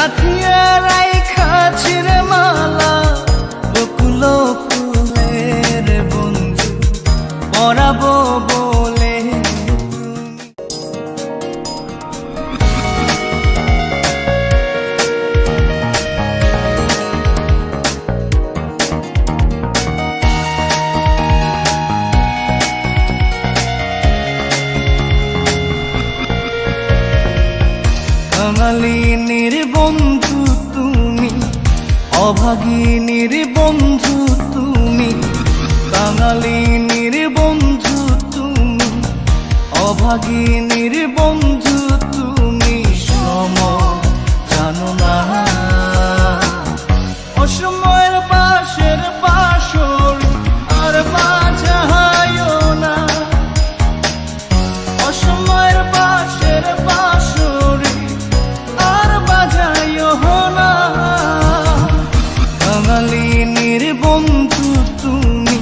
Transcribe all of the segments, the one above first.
গাথিয়া রাইখাছির মালা বকুল ফুলের বন্ধু পরাবো বলে কাঙালিনীর বন্ধু তুমি, অভাগিনীর বন্ধু তুমি। কাঙালিনীর বন্ধু তুমি, অভাগিনীর বন্ধু তুমি। সম জানো না অসময়ের পাশের বাসর আর বাজায়ও না। অসময়ের পাশের বাসর আর বাজায়ও না। কাঙালিনীর বন্ধু তুমি,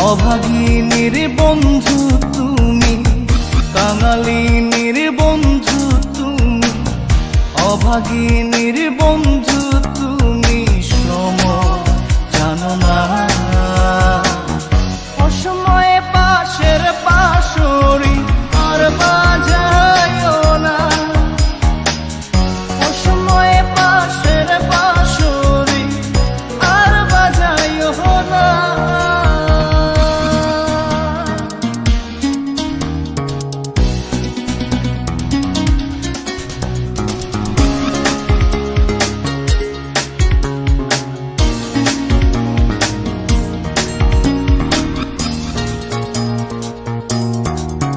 অভাগিনীর বন্ধু তুমি। কাঙালিনীর বন্ধু তুমি, অভাগিনীর বন্ধু তুমি। সম জানো না অসময়ে পাশের বাঁশরি আর বাজায়ও না। অসময়ে পাশের বাঁশরি আর বাজায়ও না।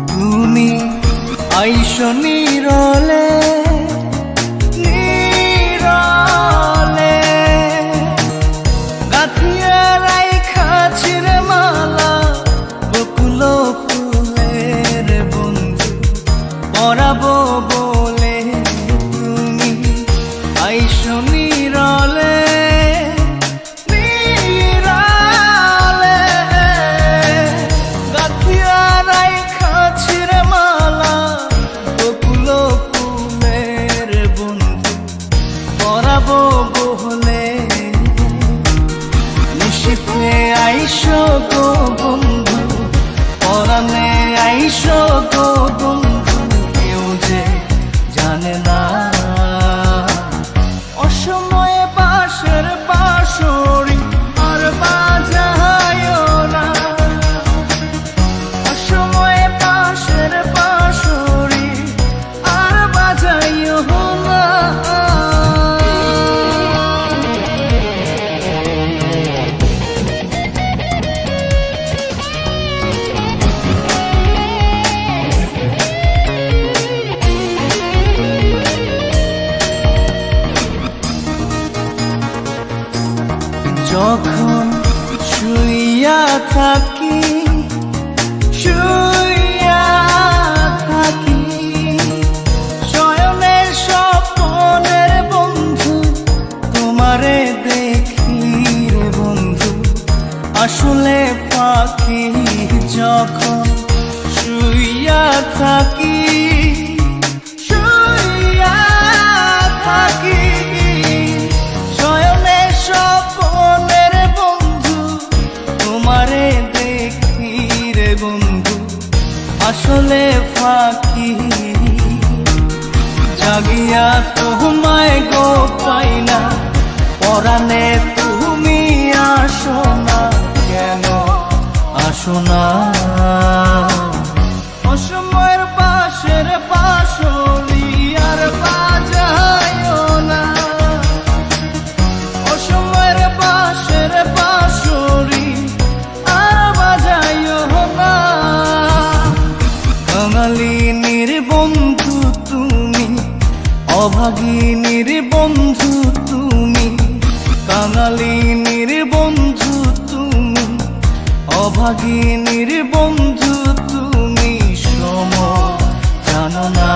তুমি আইসো নীরলে নীরলে, গাথিয়া রাইখাছির মালা বকুল ফুলের বন্ধু পরাবো বলে। তুমি আইসো নীরলে নীরলে, গাথিয়া রাইখাছির মালা বকুল ফুলের বন্ধু পরাবো বলে। নিশিতে আইসো গো বন্ধু, পরাণে আইসো গো বন্ধু। কেউ যে জানে না অসময়ে পাশের বাঁশরি আর বাজায়ও না। অসময়ে পাশের বাঁশরি আর বাজায়ও না। যখন শুইয়া থাকি শুইয়া থাকি, শয়নের স্বপ্নের বন্ধু তোমারে দেখি রে বন্ধু আসলে পাখি। যখন শুইয়া থাকি শুইয়া থাকি, শয়নের স্বপ্নের বন্ধু তোমারে দেখি রে বন্ধু আসলে ফাঁকি। জাগিয়া তোমায় গো পাই না, পরাণে তুমি আসো না। কেন আসো না অসময়ের পাশের বাঁশরি আর বাজায়ও না। অসময়ের পাশের বাঁশরি আর বাজায়ও না। কাঙালিনীর বন্ধু তুমি, অভাগিনীর বন্ধু তুমি। কাঙালিনীর বন্ধু তুমি, অভাগিনীর বন্ধু তুমি। সম জানো না